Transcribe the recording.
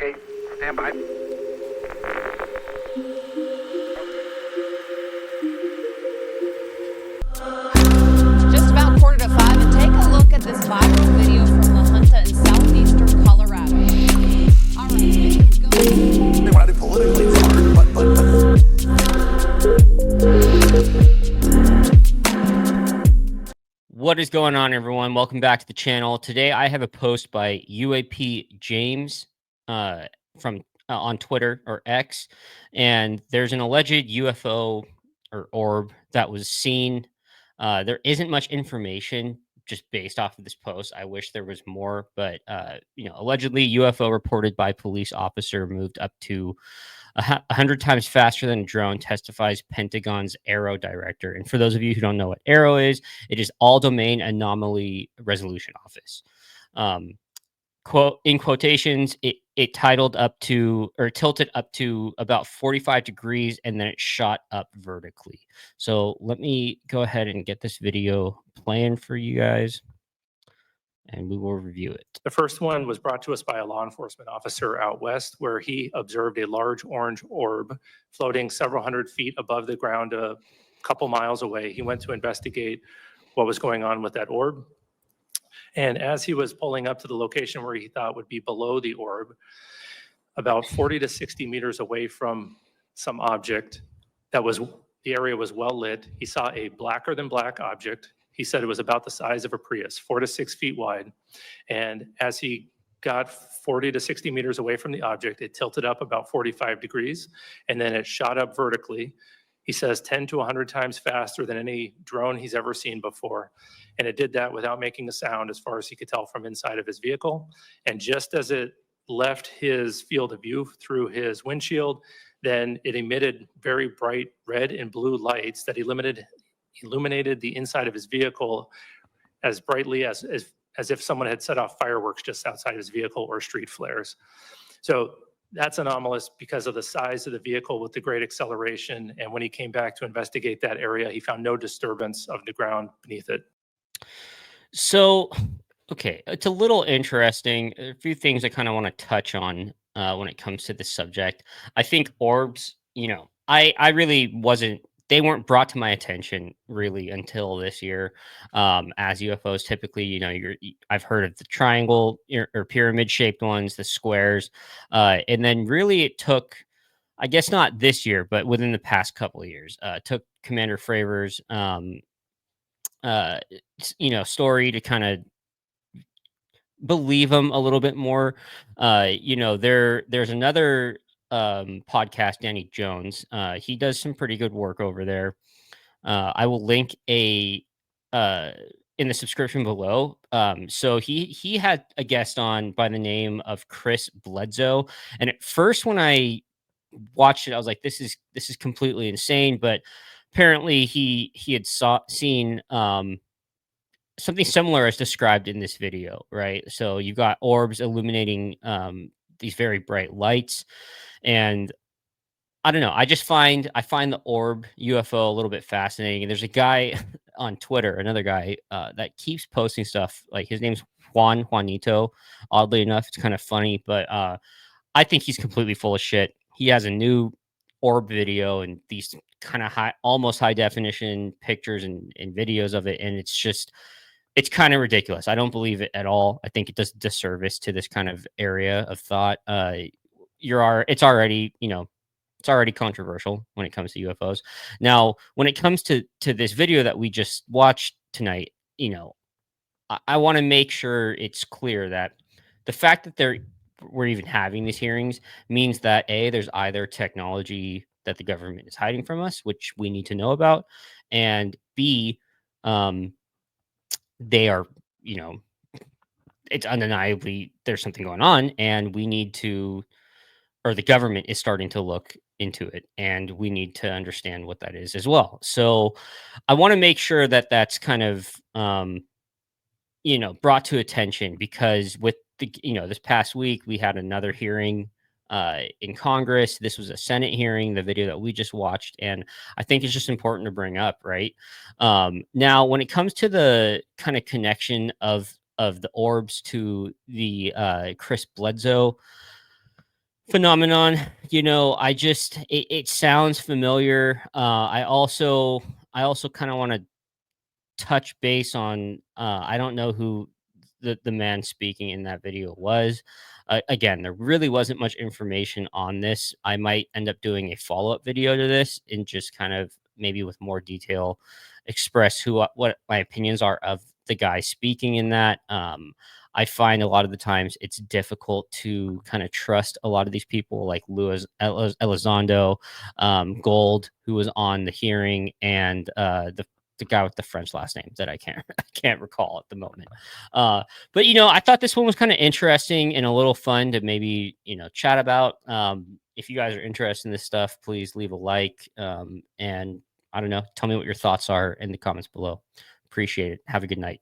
Okay, stand by. Just about 4:45, and take a look at this viral video from La Junta in southeastern Colorado. All right, they want to be politically smart, What is going on, everyone? Welcome back to the channel. Today I have a post by UAP James from on Twitter or X, and there's an alleged UFO or orb that was seen. There isn't much information just based off of this post. I wish there was more, but allegedly UFO reported by police officer moved up to 100 times faster than a drone, testifies Pentagon's Arrow director. And for those of you who don't know what Arrow is, it is All Domain Anomaly Resolution Office. Quote in quotations, it titled up to or tilted up to about 45 degrees, and then it shot up vertically. So let me go ahead and get this video playing for you guys, and we will review it. The first one was brought to us by a law enforcement officer out west, where he observed a large orange orb floating several hundred feet above the ground a couple miles away. He went to investigate what was going on with that orb. And as he was pulling up to the location where he thought would be below the orb, about 40 to 60 meters away from some object the area was well lit, he saw a blacker than black object. He said it was about the size of a Prius, 4 to 6 feet wide. And as he got 40 to 60 meters away from the object, it tilted up about 45 degrees, and then it shot up vertically. He says 10 to 100 times faster than any drone he's ever seen before. And it did that without making a sound, as far as he could tell from inside of his vehicle. And just as it left his field of view through his windshield, then it emitted very bright red and blue lights that illuminated the inside of his vehicle as brightly as if someone had set off fireworks just outside his vehicle or street flares. So that's anomalous because of the size of the vehicle with the great acceleration. And when he came back to investigate that area, he found no disturbance of the ground beneath it. So, okay, it's a little interesting. A few things I kind of want to touch on when it comes to this subject. I think orbs, I really wasn't, they weren't brought to my attention really until this year. As UFOs typically, I've heard of the triangle or pyramid shaped ones, the squares. And then really it took, I guess not this year, but within the past couple of years, took Commander Fravor's, story to kind of believe him a little bit more. There's another podcast, Danny Jones. He does some pretty good work over there. I will link in the subscription below. So he had a guest on by the name of Chris Bledsoe, and at first when I watched it, I was like, this is completely insane. But apparently he had seen something similar as described in this video, right? So you've got orbs illuminating these very bright lights, and I don't know. I find the orb UFO a little bit fascinating. And there's a guy on Twitter, another guy that keeps posting stuff. Like his name's Juanito. Oddly enough, it's kind of funny, but I think he's completely full of shit. He has a new orb video and these kind of almost high definition pictures and videos of it, and it's kind of ridiculous. I don't believe it at all. I think it does disservice to this kind of area of thought. It's already controversial when it comes to UFOs. Now, when it comes to this video that we just watched tonight, I want to make sure it's clear that the fact that we're even having these hearings means that A, there's either technology that the government is hiding from us, which we need to know about, and B, they are, it's undeniably there's something going on, and we need to, or the government is starting to look into it, and we need to understand what that is as well. So I want to make sure that that's kind of, brought to attention, because with this past week, we had another hearing in Congress. This was a Senate hearing, the video that we just watched, and I think it's just important to bring up, right? Now, when it comes to the kind of connection of the orbs to the Chris Bledsoe phenomenon. You know, it sounds familiar. I also kind of want to touch base on, I don't know who the man speaking in that video was. Again, there really wasn't much information on this. I might end up doing a follow-up video to this and just kind of maybe with more detail express what my opinions are of the guy speaking in that. I find a lot of the times it's difficult to kind of trust a lot of these people like Elizondo, Gold, who was on the hearing, and the guy with the French last name that I can't I can't recall at the moment. But you know, I thought this one was kind of interesting and a little fun to maybe, you know, chat about. If you guys are interested in this stuff, please leave a like. And I don't know, tell me what your thoughts are in the comments below. Appreciate it. Have a good night.